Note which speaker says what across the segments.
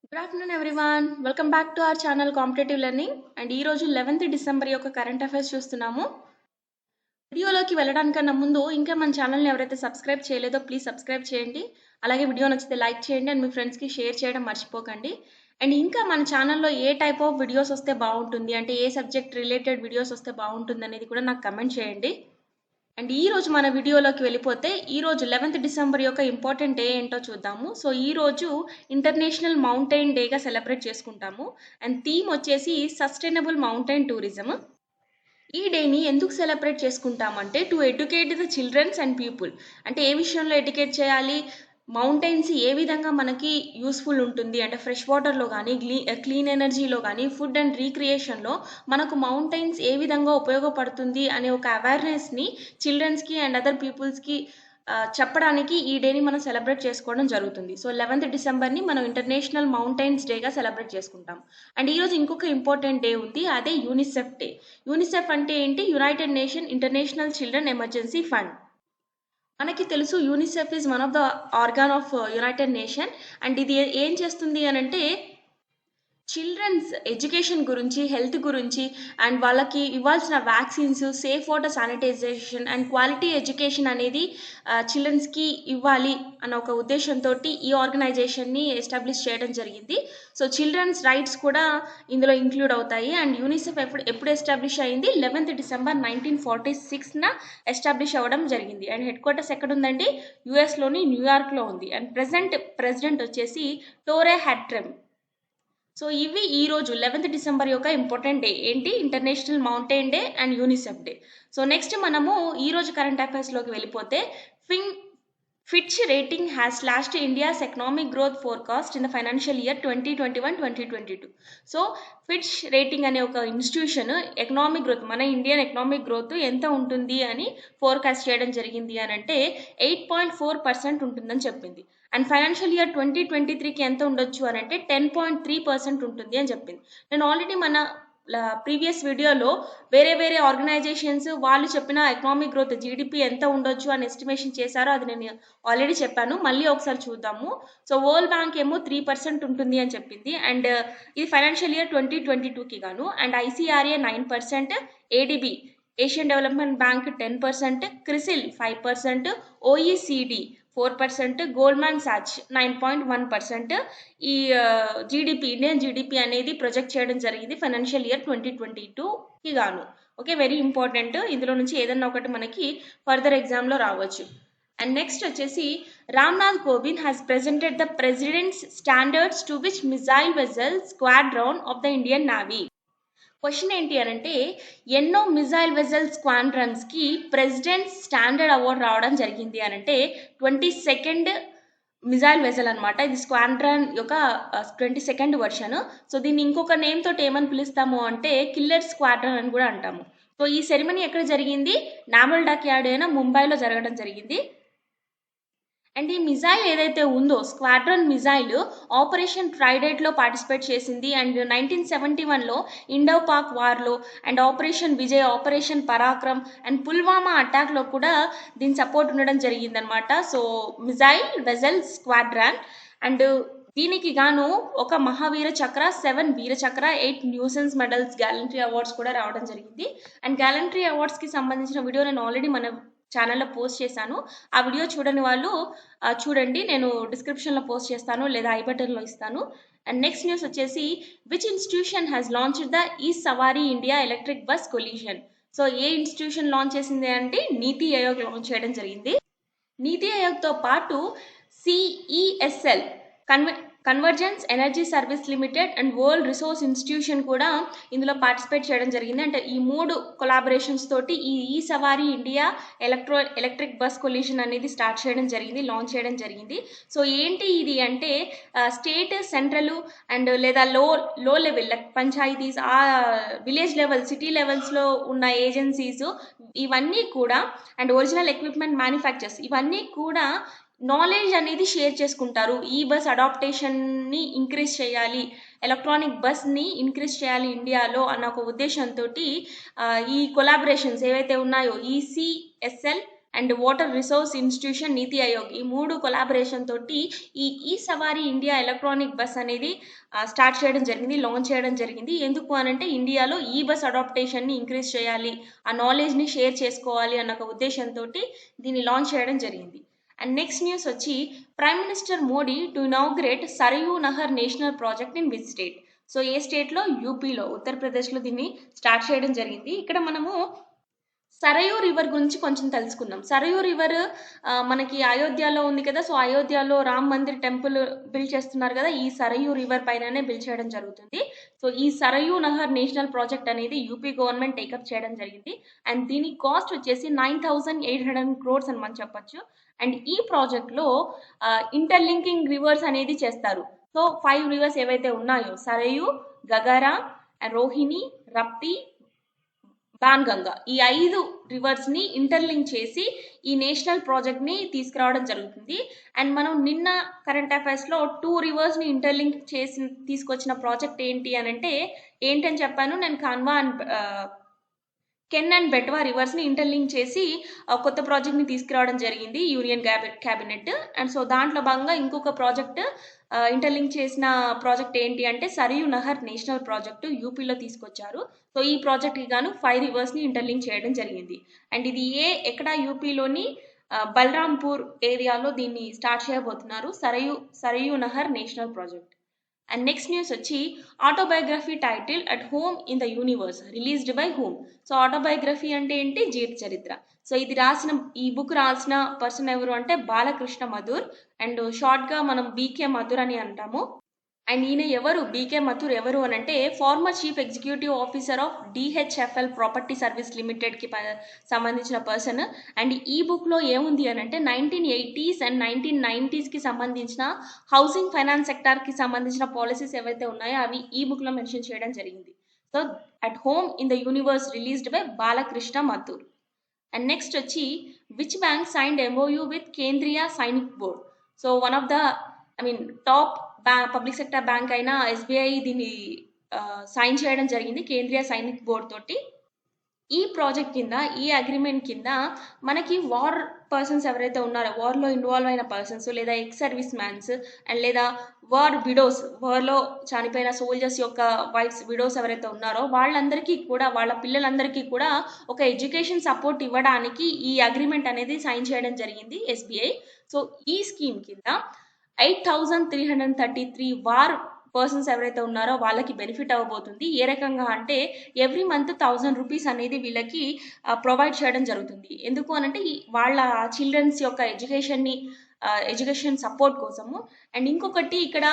Speaker 1: Good afternoon everyone. Welcome back to our channel competitive learning. And ఈ రోజు 11th December యొక్క current affairs చూస్తున్నాము. వీడియోలోకి వెళ్ళడానికన్నా ముందు ఇంకా మన ఛానల్ని ఎవరైతే సబ్స్క్రైబ్ చేయలేదో ప్లీజ్ సబ్స్క్రైబ్ చేయండి. అలాగే వీడియో నచ్చితే లైక్ చేయండి అండ్ మీ ఫ్రెండ్స్కి షేర్ చేయడం మర్చిపోకండి. అండ్ ఇంకా మన ఛానల్లో ఏ టైప్ ఆఫ్ వీడియోస్ వస్తే బాగుంటుంది, అంటే ఏ సబ్జెక్ట్ రిలేటెడ్ వీడియోస్ వస్తే బాగుంటుంది అనేది కూడా నాకు కమెంట్ చేయండి. అండ్ ఈ రోజు మన వీడియోలోకి వెళ్ళిపోతే ఈ రోజు 11th డిసెంబర్ యొక్క ఇంపార్టెంట్ డే ఏంటో చూద్దాము. సో ఈ రోజు ఇంటర్నేషనల్ మౌంటైన్ డేగా సెలబ్రేట్ చేసుకుంటాము. అండ్ థీమ్ వచ్చేసి సస్టైనబుల్ మౌంటైన్ టూరిజం. ఈ డేని ఎందుకు సెలబ్రేట్ చేసుకుంటామంటే to educate the childrens and people. అంటే ఏ విషయంలో ఎడ్యుకేట్ చేయాలి, మౌంటైన్స్ ఏ విధంగా మనకి యూస్ఫుల్ ఉంటుంది అంటే ఫ్రెష్ వాటర్లో కానీ క్లీన్ ఎనర్జీలో కానీ ఫుడ్ అండ్ రీక్రియేషన్లో మనకు మౌంటైన్స్ ఏ విధంగా ఉపయోగపడుతుంది అనే ఒక అవేర్నెస్ని చిల్డ్రన్స్కి అండ్ అదర్ పీపుల్స్కి చెప్పడానికి ఈ డేని మనం సెలబ్రేట్ చేసుకోవడం జరుగుతుంది. సో 11th డిసెంబర్ని మనం ఇంటర్నేషనల్ మౌంటైన్స్ డేగా సెలబ్రేట్ చేసుకుంటాం. అండ్ ఈరోజు ఇంకొక ఇంపార్టెంట్ డే ఉంది, అదే యూనిసెఫ్ డే. యూనిసెఫ్ అంటే ఏంటి? United Nation International Children Emergency Fund. మనకి తెలుసు UNICEF is one of the organ of United Nation. And ఇది ఏం చేస్తుంది అని అంటే చిల్డ్రన్స్ ఎడ్యుకేషన్ గురించి, హెల్త్ గురించి అండ్ వాళ్ళకి ఇవ్వాల్సిన vaccines, safe water sanitization and quality education అనేది చిల్డ్రన్స్కి ఇవ్వాలి అన్న ఒక ఉద్దేశంతో ఈ ఆర్గనైజేషన్ని ఎస్టాబ్లిష్ చేయడం జరిగింది. సో చిల్డ్రన్స్ రైట్స్ కూడా ఇందులో ఇంక్లూడ్ అవుతాయి. అండ్ యూనిసెఫ్ ఎప్పుడు ఎస్టాబ్లిష్ అయింది? 11th డిసెంబర్ 1946న ఎస్టాబ్లిష్ అవ్వడం జరిగింది. అండ్ హెడ్ క్వార్టర్స్ ఎక్కడ ఉందండి? యుఎస్లోని న్యూయార్క్లో ఉంది. అండ్ ప్రెసిడెంట్ వచ్చేసి టోరే హ్యాట్రెమ్. సో ఇవి ఈ రోజు 11th డిసెంబర్ యొక్క ఇంపార్టెంట్ డే ఏంటి? International mountain day and UNICEF day. So next మనము ఈ రోజు కరెంట్ అఫైర్స్లోకి వెళ్ళిపోతే Fitch rating has slashed India's economic growth forecast in the financial year 2021-2022. So Fitch rating అనే ఒక ఇన్స్టిట్యూషన్ ఎకనామిక్ గ్రోత్, మన ఇండియన్ ఎకనామిక్ గ్రోత్ ఎంత ఉంటుంది అని ఫోర్కాస్ట్ చేయడం జరిగింది అని అంటే 8.4% ఉంటుందని చెప్పింది. అండ్ ఫైనాన్షియల్ ఇయర్ 2023కి ఎంత ఉండొచ్చు అని అంటే 10.3% ఉంటుంది అని చెప్పింది. నేను ఆల్రెడీ మన ప్రీవియస్ వీడియోలో వేరే ఆర్గనైజేషన్స్ వాళ్ళు చెప్పిన ఎకనామిక్ గ్రోత్ జీడిపి ఎంత ఉండొచ్చు అని ఎస్టిమేషన్ చేశారో అది నేను ఆల్రెడీ చెప్పాను. మళ్ళీ ఒకసారి చూద్దాము. సో వరల్డ్ బ్యాంక్ ఏమో 3% ఉంటుంది అని చెప్పింది. అండ్ ఇది ఫైనాన్షియల్ ఇయర్ 2022కి గాను. And ICRA 9%, ADB Asian Development Bank 10%, CRISIL 5%, OECD 4%, Goldman Sachs 9.1% ఈ ఇండియన్ జీడిపి అనేది ప్రొజెక్ట్ చేయడం జరిగింది ఫైనాన్షియల్ ఇయర్ 2022కి గాను. Okay, very important. ఇందులో నుంచి ఏదన్నా ఒకటి మనకి ఫర్దర్ ఎగ్జామ్లో రావచ్చు. అండ్ నెక్స్ట్ వచ్చేసి Ramnath Kovind has presented the president's standards to which missile vessel squadron of the Indian navy. Question ఏంటి అని అంటే ఎన్నో మిజైల్ వెజల్ స్క్వాడ్రన్స్కి ప్రెసిడెంట్ స్టాండర్డ్ అవార్డు రావడం జరిగింది అని అంటే 22nd మిజైల్ వెజల్ అనమాట. ఇది స్క్వాడ్రన్ యొక్క 22nd వర్షన్. సో దీన్ని ఇంకొక నేమ్ తోటి ఏమని పిలుస్తాము అంటే కిల్లర్ స్క్వాడ్రన్ అని కూడా అంటాము. సో ఈ సెరిమనీ ఎక్కడ జరిగింది? నావల్ డాక్యార్డ్ అయిన ముంబైలో జరగడం జరిగింది. అండ్ ఈ మిజైల్ ఏదైతే ఉందో స్క్వాడ్రన్ మిజైల్ ఆపరేషన్ ట్రైడెంట్లో పార్టిసిపేట్ చేసింది. అండ్ 1971లో ఇండో పాక్ వార్లో and operation Vijay, operation Parakram and Pulwama అటాక్లో కూడా దీని సపోర్ట్ ఉండడం జరిగిందనమాట. So missile vessel squadron. And దీనికి గాను ఒక మహావీర చక్ర, 7 వీర చక్ర, 8 న్యూసెన్స్ మెడల్స్, గ్యాలంటరీ అవార్డ్స్ కూడా రావడం జరిగింది. అండ్ గ్యాలంటరీ అవార్డ్స్కి సంబంధించిన వీడియో నేను ఆల్రెడీ మన ఛానల్లో పోస్ట్ చేశాను. ఆ వీడియో చూడని వాళ్ళు చూడండి, నేను డిస్క్రిప్షన్లో పోస్ట్ చేస్తాను లేదా ఐ బటన్లో ఇస్తాను. అండ్ నెక్స్ట్ న్యూస్ వచ్చేసి which institution has launched the e Sawari India electric bus coalition. So ఏ ఇన్స్టిట్యూషన్ లాంచ్ చేసింది అంటే నీతి ఆయోగ్ లాంచ్ చేయడం జరిగింది. నీతి ఆయోగ్తో పాటు CESL convergence energy service limited and world resource institution కూడా ఇందులో పార్టిసిపేట్ చేయడం జరిగింది. అంటే ఈ 3 కొలాబరేషన్స్ తోటి ఈ Sawari India electric bus collusion అనేది స్టార్ట్ చేయడం జరిగింది, లాంచ్ చేయడం జరిగింది. సో ఏంటి ఇది అంటే స్టేట్, సెంట్రల్ అండ్ లేదా లో లెవెల్ పంచాయతీస్, ఆ విలేజ్ లెవెల్, సిటీ లెవెల్స్లో ఉన్న ఏజెన్సీస్ ఇవన్నీ కూడా అండ్ ఒరిజినల్ ఎక్విప్మెంట్ మ్యానుఫ్యాక్చర్స్ ఇవన్నీ కూడా నాలెడ్జ్ అనేది షేర్ చేసుకుంటారు. ఈ బస్ అడాప్టేషన్ని ఇంక్రీజ్ చేయాలి, ఎలక్ట్రానిక్ బస్ని ఇంక్రీజ్ చేయాలి ఇండియాలో అన్న ఒక ఉద్దేశంతో ఈ కొలాబరేషన్స్ ఏవైతే ఉన్నాయో ఈసీఎస్ఎల్ అండ్ వాటర్ రిసోర్స్ ఇన్స్టిట్యూషన్ నీతి ఆయోగ్ ఈ 3 కొలాబరేషన్ తోటి ఈ సవారీ ఇండియా ఎలక్ట్రానిక్ బస్ అనేది స్టార్ట్ చేయడం జరిగింది, లాంచ్ చేయడం జరిగింది. ఎందుకు అనంటే ఇండియాలో ఈ బస్ అడాప్టేషన్ని ఇంక్రీజ్ చేయాలి, ఆ నాలెడ్జ్ని షేర్ చేసుకోవాలి అన్న ఒక ఉద్దేశంతో దీన్ని లాంచ్ చేయడం జరిగింది. అండ్ నెక్స్ట్ న్యూస్ వచ్చి prime minister Modi to inaugurate Saryu Nahar national project in which state. So ఏ స్టేట్లో? యూపీలో, ఉత్తరప్రదేశ్లో దీన్ని స్టార్ట్ చేయడం జరిగింది. ఇక్కడ మనము సరయూ రివర్ గురించి కొంచెం తెలుసుకుందాం. సరయూ రివర్ మనకి అయోధ్యలో ఉంది కదా. సో అయోధ్యలో రామ్ మందిర్ టెంపుల్ బిల్డ్ చేస్తున్నారు కదా, ఈ సరయూ రివర్ పైననే బిల్డ్ చేయడం జరుగుతుంది. సో ఈ సరయూ నహర్ నేషనల్ ప్రాజెక్ట్ అనేది యూపీ గవర్నమెంట్ టేకప్ చేయడం జరిగింది. అండ్ దీని కాస్ట్ వచ్చేసి 9,800 crores అని మనం చెప్పొచ్చు. అండ్ ఈ ప్రాజెక్ట్లో ఇంటర్లింకింగ్ రివర్స్ అనేది చేస్తారు. సో 5 రివర్స్ ఏవైతే ఉన్నాయో సరయూ, గగరా, రోహిణి, రప్తి, బాన్గంగా, ఈ 5 రివర్స్ ని ఇంటర్లింక్ చేసి ఈ నేషనల్ ప్రాజెక్ట్ ని తీసుకురావడం జరుగుతుంది. అండ్ మనం నిన్న కరెంట్ అఫైర్స్ లో 2 రివర్స్ ని ఇంటర్లింక్ చేసి తీసుకొచ్చిన ప్రాజెక్ట్ ఏంటి అని అంటే ఏంటని చెప్పాను నేను. Canva and can and Betwa reverse ని ఇంటర్లింక్ చేసి కొత్త ప్రాజెక్ట్ ని తీసుకురావడం జరిగింది యూనియన్ క్యాబినెట్. అండ్ సో దాంట్లో భాగంగా ఇంకొక ప్రాజెక్ట్ ఇంటర్లింక్ చేసిన ప్రాజెక్ట్ ఏంటి అంటే సరయూ నహర్ నేషనల్ ప్రాజెక్టు యూపీలో తీసుకొచ్చారు. సో ఈ ప్రాజెక్ట్కి గాను 5 రివర్స్ ని ఇంటర్లింక్ చేయడం జరిగింది. అండ్ ఇది ఎక్కడ? యూపీలోని బల్రాంపూర్ ఏరియాలో దీన్ని స్టార్ట్ చేయబోతున్నారు, Saryu Nahar national project. And next news వచ్చి autobiography title at home in the universe released by home. So autobiography అంటే ఏంటి? జీవిత చరిత్ర. సో ఈ బుక్ రాసిన పర్సన్ ఎవరు అంటే బాలకృష్ణ మధుర్, అండ్ షార్ట్గా మనం బీకే మధుర్ అని అంటాము. అండ్ ఈయన ఎవరు? బీకే మథుర్ ఎవరు అని అంటే former chief executive officer of DHFL property service లిమిటెడ్కి సంబంధించిన పర్సన్. అండ్ ఈ బుక్లో ఏముంది అని అంటే 1980s అండ్ 1990sకి సంబంధించిన హౌసింగ్ ఫైనాన్స్ సెక్టార్కి సంబంధించిన పాలసీస్ ఏవైతే ఉన్నాయో అవి ఈ బుక్లో మెన్షన్ చేయడం జరిగింది. So at home in the universe released by Balakrishna Mathur. And next వచ్చి which bank signed MOU with Kendriya Sainik board. So one of the top public sector bank అయిన SBI దీన్ని సైన్ చేయడం జరిగింది కేంద్రీయ సైనిక్ బోర్డ్ తోటి. ఈ ప్రాజెక్ట్ కింద, ఈ అగ్రిమెంట్ కింద మనకి వార్ పర్సన్స్ ఎవరైతే ఉన్నారో, వార్లో ఇన్వాల్వ్ అయిన పర్సన్స్ లేదా ఎక్స్ సర్వీస్ మ్యాన్స్ అండ్ లేదా వార్ విడోస్, వార్లో చనిపోయిన సోల్జర్స్ యొక్క వైఫ్స్ విడోస్ ఎవరైతే ఉన్నారో వాళ్ళందరికీ కూడా, వాళ్ళ పిల్లలందరికీ కూడా ఒక ఎడ్యుకేషన్ సపోర్ట్ ఇవ్వడానికి ఈ అగ్రిమెంట్ అనేది సైన్ చేయడం జరిగింది SBI. సో ఈ స్కీమ్ కింద 8,333 వార్ పర్సన్స్ ఎవరైతే ఉన్నారో వాళ్ళకి బెనిఫిట్ అవ్వబోతుంది. ఏ రకంగా అంటే ఎవ్రీ మంత్ 1,000 రూపీస్ అనేది వీళ్ళకి ప్రొవైడ్ చేయడం జరుగుతుంది. ఎందుకు అనంటే వాళ్ళ చిల్డ్రన్స్ యొక్క ఎడ్యుకేషన్ సపోర్ట్ కోసము. అండ్ ఇంకొకటి ఇక్కడ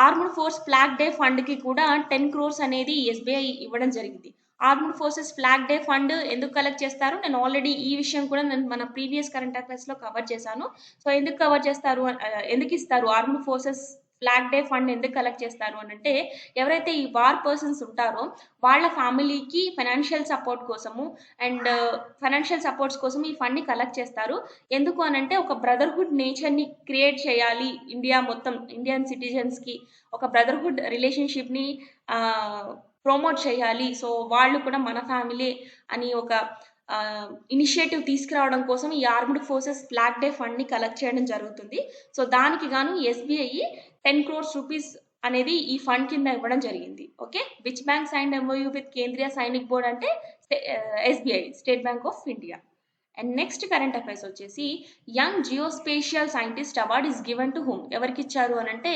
Speaker 1: ఆర్మ్డ్ ఫోర్స్ ఫ్లాగ్ డే ఫండ్కి కూడా 10 crores అనేది SBI ఇవ్వడం జరిగింది. Armed forces flag day fund ఎందుకు కలెక్ట్ చేస్తారు? నేను ఆల్రెడీ ఈ విషయం కూడా నేను మన ప్రీవియస్ కరెంట్ అఫైర్స్లో కవర్ చేశాను. సో ఎందుకు కవర్ చేస్తారు, ఎందుకు ఇస్తారు armed forces flag day fund ఎందుకు కలెక్ట్ చేస్తారు అని అంటే ఎవరైతే ఈ వార్ పర్సన్స్ ఉంటారో వాళ్ళ ఫ్యామిలీకి ఫైనాన్షియల్ సపోర్ట్ కోసము అండ్ ఫైనాన్షియల్ సపోర్ట్స్ కోసం ఈ ఫండ్ని కలెక్ట్ చేస్తారు. ఎందుకు అనంటే ఒక బ్రదర్హుడ్ నేచర్ని క్రియేట్ చేయాలి, ఇండియన్ సిటిజన్స్కి ఒక బ్రదర్హుడ్ రిలేషన్షిప్ని ప్రమోట్ చేయాలి. సో వాళ్ళు కూడా మన ఫ్యామిలీ అని ఒక ఇనిషియేటివ్ తీసుకురావడం కోసం ఈ ఆర్మ్డ్ ఫోర్సెస్ ఫ్లాగ్ డే ఫండ్ని కలెక్ట్ చేయడం జరుగుతుంది. సో దానికి గాను SBI 10 crores రూపీస్ అనేది ఈ ఫండ్ కింద ఇవ్వడం జరిగింది. Okay, which bank signed MOU with Kendriya Sainik board అంటే SBI, state bank of India. And next current affairs వచ్చేసి young geospatial scientist award is given to whom. ఎవరికి ఇచ్చారు అని అంటే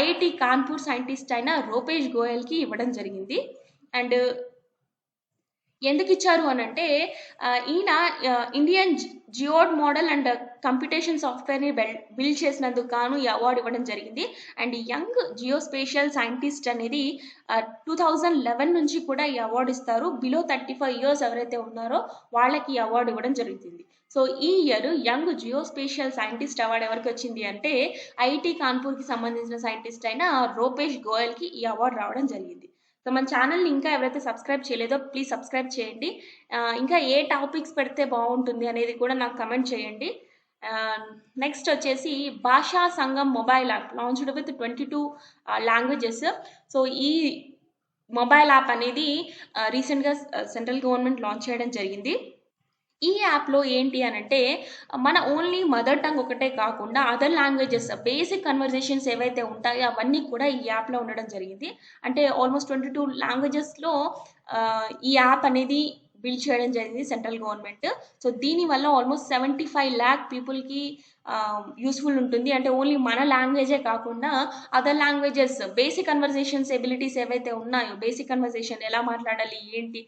Speaker 1: IIT కాన్పూర్ సైంటిస్ట్ అయిన రూపేష్ గోయల్కి ఇవ్వడం జరిగింది. అండ్ ఎందుకు ఇచ్చారు అని అంటే ఈయన ఇండియన్ జియోడ్ మోడల్ అండ్ కంప్యూటేషన్ సాఫ్ట్వేర్ని బిల్డ్ చేసినందుకు గాను ఈ అవార్డు ఇవ్వడం జరిగింది. అండ్ యంగ్ జియోస్పేషియల్ సైంటిస్ట్ అనేది 2011 నుంచి కూడా ఈ అవార్డు ఇస్తారు. బిలో 35 years ఎవరైతే ఉన్నారో వాళ్ళకి ఈ అవార్డు ఇవ్వడం జరుగుతుంది. సో ఈ year young geospatial scientist award ఎవరికి వచ్చింది అంటే IIT కాన్పూర్కి సంబంధించిన సైంటిస్ట్ అయిన రూపేష్ గోయల్కి ఈ అవార్డు రావడం జరిగింది. సో మన ఛానల్ని ఇంకా ఎవరైతే సబ్స్క్రైబ్ చేయలేదో ప్లీజ్ సబ్స్క్రైబ్ చేయండి. ఇంకా ఏ టాపిక్స్ పెడితే బాగుంటుంది అనేది కూడా నాకు కమెంట్ చేయండి. నెక్స్ట్ వచ్చేసి భాషా సంఘం mobile app launched with 22 languages. So ఈ మొబైల్ యాప్ అనేది రీసెంట్గా సెంట్రల్ గవర్నమెంట్ లాంచ్ చేయడం జరిగింది. ఈ యాప్‌లో ఏంటి అనంటే, మన ఓన్లీ మదర్ టంగ్ ఒకటే కాకుండా అదర్ లాంగ్వేజెస్ బేసిక్ కన్వర్జేషన్స్ ఏవైతే ఉంటాయో అవన్నీ కూడా ఈ యాప్‌లో ఉండడం జరిగింది. అంటే ఆల్‌మోస్ట్ 22 లాంగ్వేజెస్‌లో ఈ యాప్ అనేది బిల్డ్ చేయడం జరిగింది సెంట్రల్ గవర్నమెంట్. సో, దీనివల్ల ఆల్‌మోస్ట్ 75,00,000 పీపుల్‌కి యూజ్‌ఫుల్ ఉంటుంది. అంటే ఓన్లీ మన లాంగ్వేజే కాకుండా other languages basic conversations abilities ఏవైతే ఉన్నాయో, బేసిక్ కన్వర్జేషన్ ఎలా మాట్లాడాలి, ఏంటి,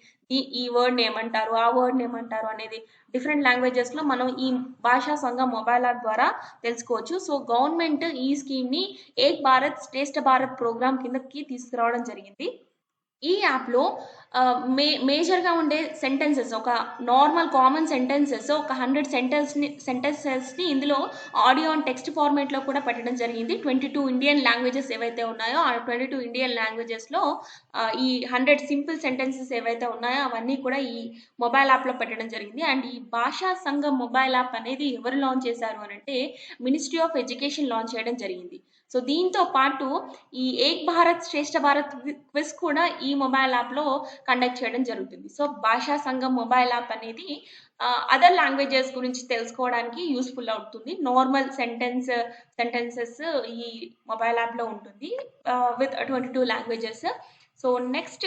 Speaker 1: ఈ వర్డ్‌ని ఏమంటారు, ఆ వర్డ్‌ని ఏమంటారు అనేది డిఫరెంట్ లాంగ్వేజెస్‌లో మనం ఈ భాషా సంఘం మొబైల్ యాప్ ద్వారా తెలుసుకోవచ్చు. సో, గవర్నమెంట్ ఈ స్కీమ్‌ని ఏక్ భారత్ శ్రేష్ఠ భారత్ ప్రోగ్రామ్ కిందకి తీసుకురావడం జరిగింది. ఈ యాప్‌లో మేజర్‌గా ఉండే సెంటెన్సెస్ ఒక నార్మల్ కామన్ సెంటెన్సెస్ ఒక 100 సెంటెన్సెస్‌ని ఇందులో ఆడియో అండ్ టెక్స్ట్ ఫార్మాట్‌లో కూడా పెట్టడం జరిగింది. 22 ఇండియన్ లాంగ్వేజెస్ ఏవైతే ఉన్నాయో, ఆ 22 ఇండియన్ లాంగ్వేజెస్‌లో ఈ 100 సింపుల్ సెంటెన్సెస్ ఏవైతే ఉన్నాయో అవన్నీ కూడా ఈ మొబైల్ యాప్‌లో పెట్టడం జరిగింది. అండ్ ఈ భాషా సంఘం మొబైల్ యాప్ అనేది ఎవరు లాంచ్ చేశారు అనంటే, మినిస్ట్రీ ఆఫ్ ఎడ్యుకేషన్ లాంచ్ చేయడం జరిగింది. సో, దీంతో పాటు ఈ ఏక్ భారత్ శ్రేష్ఠ భారత్ క్విజ్ కూడా ఈ మొబైల్ యాప్‌లో కండక్ట్ చేయడం జరుగుతుంది. సో, భాషా సంఘం మొబైల్ యాప్ అనేది అదర్ లాంగ్వేజెస్ గురించి తెలుసుకోవడానికి యూజ్‌ఫుల్ అవుతుంది. నార్మల్ సెంటెన్సెస్ ఈ మొబైల్ యాప్‌లో ఉంటుంది. With 22 languages. So, next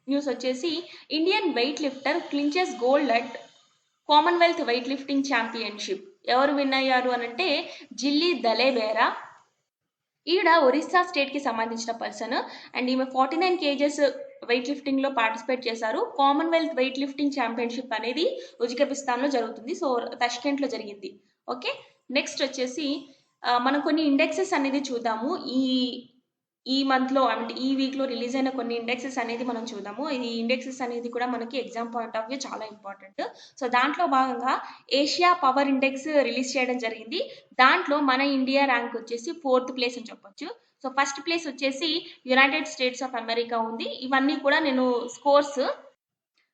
Speaker 1: news వచ్చేసి Indian weight lifter clinches gold at Commonwealth weight lifting championship. ఎవరు విన్ అయ్యారు అనంటే జిల్లీ దలేబేరా. ఈవిడ ఒరిస్సా స్టేట్‌కి సంబంధించిన పర్సన్. అండ్ ఈమె 49 కేజెస్ వెయిట్ లిఫ్టింగ్‌లో పార్టిసిపేట్ చేశారు. కామన్‌వెల్త్ వెయిట్ లిఫ్టింగ్ ఛాంపియన్‌షిప్ అనేది ఉజ్బెకిస్తాన్‌లో జరుగుతుంది. సో, తష్కెంట్‌లో జరిగింది. ఓకే. నెక్స్ట్ వచ్చేసి మనం కొన్ని ఇండెక్సెస్ అనేది చూద్దాము. ఈ మంత్‌లో అంటే ఈ వీక్‌లో రిలీజ్ అయిన కొన్ని ఇండెక్సెస్ అనేది మనం చూద్దాము. ఈ ఇండెక్సెస్ అనేది కూడా మనకి ఎగ్జామ్ పాయింట్ ఆఫ్ వ్యూ చాలా ఇంపార్టెంట్. సో, దాంట్లో భాగంగా ఏషియా పవర్ ఇండెక్స్ రిలీజ్ చేయడం జరిగింది. దాంట్లో మన ఇండియా ర్యాంక్ వచ్చేసి 4థ్ ప్లేస్ అని చెప్పొచ్చు. సో, ఫస్ట్ ప్లేస్ వచ్చేసి యునైటెడ్ స్టేట్స్ ఆఫ్ అమెరికా ఉంది. ఇవన్నీ కూడా నేను స్కోర్స్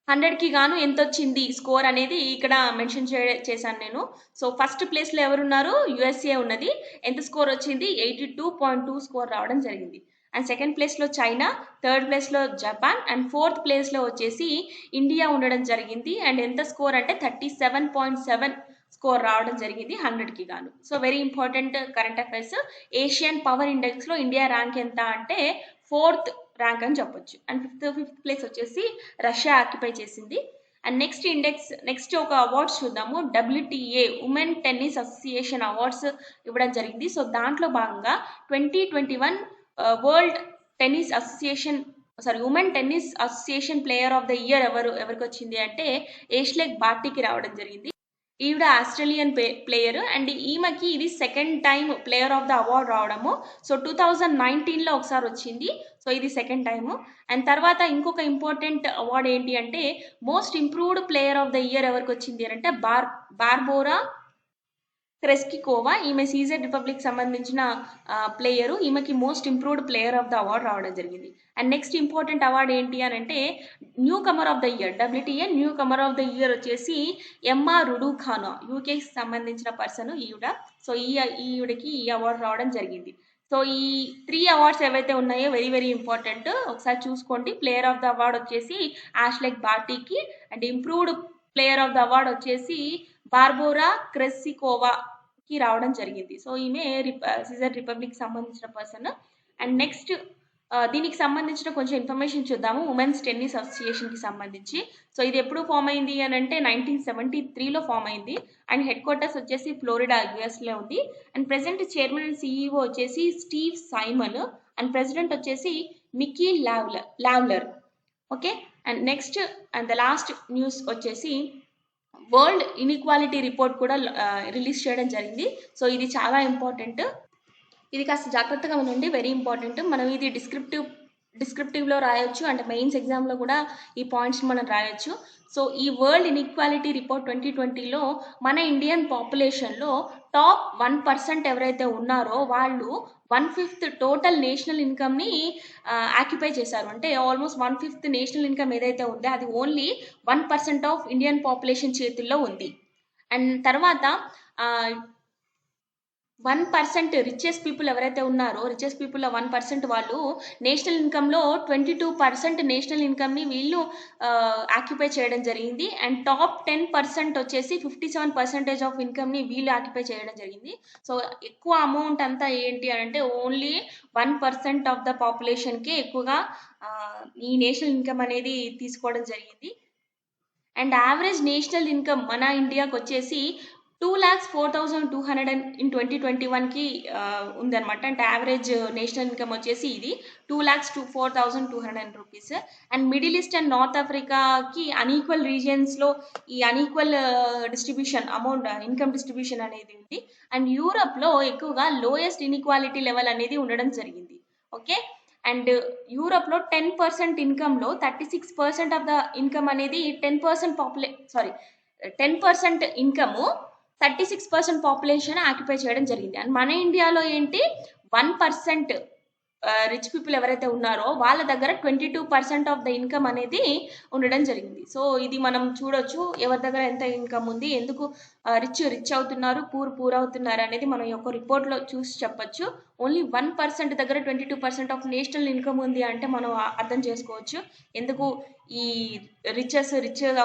Speaker 1: 100కి గాను ఎంతొచ్చింది స్కోర్ అనేది ఇక్కడ మెన్షన్ చేశాను నేను. సో, ఫస్ట్ ప్లేస్‌లో ఎవరున్నారు? యూఎస్ఏ ఉన్నది. ఎంత స్కోర్ వచ్చింది? 82.2 స్కోర్ రావడం జరిగింది. అండ్ సెకండ్ ప్లేస్‌లో చైనా, థర్డ్ ప్లేస్‌లో జపాన్ అండ్ ఫోర్త్ ప్లేస్‌లో వచ్చేసి ఇండియా ఉండడం జరిగింది. అండ్ ఎంత స్కోర్ అంటే 37.7 స్కోర్ రావడం జరిగింది 100కి గాను. So, very important current affairs. Asian power ఇండెక్స్‌లో ఇండియా ర్యాంక్ ఎంత అంటే ఫోర్త్ ర్యాంక్ అని చెప్పొచ్చు. అండ్ ఫిఫ్త్ ప్లేస్ వచ్చేసి రష్యా ఆక్యుపై చేసింది. అండ్ నెక్స్ట్ ఒక అవార్డ్స్ చూద్దాము. WTA women tennis association awards ఇవ్వడం జరిగింది. సో, దాంట్లో భాగంగా 2021 world tennis association women tennis association player of the year ఎవరికొచ్చింది అంటే ఏష్లెగ్ బార్టీకి రావడం జరిగింది. ఈవిడ ఆస్ట్రేలియన్ ప్లేయర్. అండ్ ఈమెకి ఇది second time player of the award రావడము. సో, 2019లో ఒకసారి వచ్చింది. సో, ఇది సెకండ్ టైము. అండ్ తర్వాత ఇంకొక ఇంపార్టెంట్ అవార్డ్ ఏంటి అంటే most improved player of the year ఎవరికొచ్చింది అనంటే బార్బోరా క్రెస్కికోవా. ఈమె సీజెడ్ రిపబ్లిక్ సంబంధించిన ప్లేయరు. ఈమెకి most improved player of the award రావడం జరిగింది. అండ్ నెక్స్ట్ ఇంపార్టెంట్ అవార్డ్ ఏంటి అనంటే newcomer of the year. WTA newcomer of the year వచ్చేసి ఎమ్మా రుడుఖానా. యూకేకి సంబంధించిన పర్సన్ ఈవిడ. సో, ఈవిడకి ఈ అవార్డు రావడం జరిగింది. సో, ఈ 3 అవార్డ్స్ ఏవైతే ఉన్నాయో వెరీ వెరీ ఇంపార్టెంట్. ఒకసారి చూసుకోండి. ప్లేయర్ ఆఫ్ ద అవార్డ్ వచ్చేసి యాష్లెగ్ బార్టీకి. And improved player of the award వచ్చేసి బార్బోరా క్రెస్సికోవాకి రావడం జరిగింది. సో, ఈమె సీజర్ రిపబ్లిక్ సంబంధించిన పర్సన్. అండ్ నెక్స్ట్ దీనికి సంబంధించిన కొంచెం ఇన్ఫర్మేషన్ చూద్దాము. ఉమెన్స్ టెన్నిస్ అసోసియేషన్‌కి సంబంధించి. సో, ఇది ఎప్పుడు ఫార్మ్ అయింది అనంటే 1973లో ఫార్మ్ అయింది. అండ్ హెడ్ క్వార్టర్స్ వచ్చేసి ఫ్లోరిడా యూఎస్‌లో ఉంది. And present chairman and CEO వచ్చేసి స్టీవ్ సైమన్. అండ్ ప్రెసిడెంట్ వచ్చేసి Micky Lawler. Okay. And next and the last news వచ్చేసి వరల్డ్ ఇన్‌ఈక్వాలిటీ రిపోర్ట్ కూడా రిలీజ్ చేయడం జరిగింది. సో, ఇది చాలా ఇంపార్టెంట్. ఇది కాస్త జాగ్రత్తగా వినండి. Very important. మనం ఇది డిస్క్రిప్టివ్‌లో రాయొచ్చు. అంటే మెయిన్స్ ఎగ్జామ్‌లో కూడా ఈ పాయింట్స్‌ని మనం రాయొచ్చు. సో, ఈ వరల్డ్ ఇన్‌ఈక్వాలిటీ రిపోర్ట్ 2020లో మన ఇండియన్ పాపులేషన్‌లో టాప్ 1% ఎవరైతే ఉన్నారో వాళ్ళు 1/5 టోటల్ నేషనల్ ఇన్‌కమ్‌ని ఆక్యుపై చేశారు. అంటే ఆల్‌మోస్ట్ 1/5 నేషనల్ ఇన్‌కమ్ ఏదైతే ఉందో అది ఓన్లీ 1% ఆఫ్ ఇండియన్ పాపులేషన్ చేతుల్లో ఉంది. అండ్ తర్వాత ఆహ్ 1% రిచెస్ట్ పీపుల్ ఎవరైతే ఉన్నారో, రిచెస్ట్ పీపుల్‌లో 1% వాళ్ళు నేషనల్ ఇన్‌కమ్‌లో 22% నేషనల్ ఇన్‌కమ్‌ని వీళ్ళు ఆక్యుపై చేయడం జరిగింది. అండ్ టాప్ 10% వచ్చేసి 57% ఆఫ్ ఇన్‌కమ్‌ని వీళ్ళు ఆక్యుపై చేయడం జరిగింది. సో, ఎక్కువ అమౌంట్ అంతా ఏంటి అనంటే ఓన్లీ 1% ఆఫ్ ద పాపులేషన్‌కే ఎక్కువగా ఈ నేషనల్ ఇన్‌కమ్ అనేది తీసుకోవడం జరిగింది. అండ్ యావరేజ్ నేషనల్ ఇన్కమ్ మన ఇండియాకొచ్చేసి 2,04,200 ఇన్ 2021కి ఉందన్నమాట. అంటే యావరేజ్ నేషనల్ ఇన్కమ్ వచ్చేసి ఇది 2,04,200 rupees. And middle east and north ఆఫ్రికాకి అన్ఈక్వల్ రీజియన్స్లో ఈ unequal distribution amount income distribution అనేది ఉంది. అండ్ యూరప్లో ఎక్కువగా లోయెస్ట్ ఇన్ఈక్వాలిటీ లెవెల్ అనేది ఉండడం జరిగింది. ఓకే, అండ్ యూరోప్‌లో 10% ఇన్కమ్‌లో 36% ఆఫ్ ద ఇన్కమ్ అనేది 10% ఇన్కము 36% పాపులేషన్ ఆక్యుపై చేయడం జరిగింది. అండ్ మన ఇండియాలో ఏంటి 1% రిచ్ పీపుల్ ఎవరైతే ఉన్నారో వాళ్ళ దగ్గర 22% ఆఫ్ ద ఇన్కమ్ అనేది ఉండడం జరిగింది. సో, ఇది మనం చూడొచ్చు ఎవరి దగ్గర ఎంత ఇన్కమ్ ఉంది, ఎందుకు రిచ్ అవుతున్నారు, పూర్ అవుతున్నారు అనేది మనం ఈ యొక్క రిపోర్ట్‌లో చూసి చెప్పొచ్చు. ఓన్లీ 1% దగ్గర 22% ఆఫ్ నేషనల్ ఇన్కమ్ ఉంది అంటే మనం అర్థం చేసుకోవచ్చు. ఎందుకు ఈ రిచ్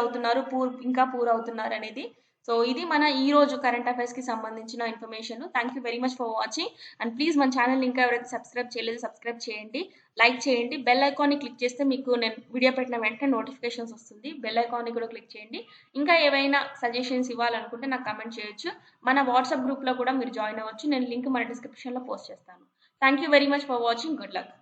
Speaker 1: అవుతున్నారు, ఇంకా పూర్ అవుతున్నారు అనేది. సో, ఇది మన ఈరోజు కరెంట్ అఫైర్స్‌కి సంబంధించిన information. Thank you very much for watching. And please మన ఛానల్‌ని ఇంకా ఎవరైతే సబ్స్క్రైబ్ చేయలేదో సబ్స్క్రైబ్ చేయండి, లైక్ చేయండి, బెల్ ఐకాన్ని క్లిక్ చేస్తే మీకు నేను వీడియో పెట్టిన వెంటనే నోటిఫికేషన్స్ వస్తుంది. బెల్ ఐకాన్ని కూడా క్లిక్ చేయండి. ఇంకా ఏవైనా సజెషన్స్ ఇవ్వాలనుకుంటే నాకు కమెంట్ చేయొచ్చు. మన వాట్సాప్ గ్రూప్‌లో కూడా మీరు జాయిన్ అవ్వచ్చు. నేను లింక్ మన డిస్క్రిప్షన్‌లో పోస్ట్ చేస్తాను. Thank you very much for watching. Good luck.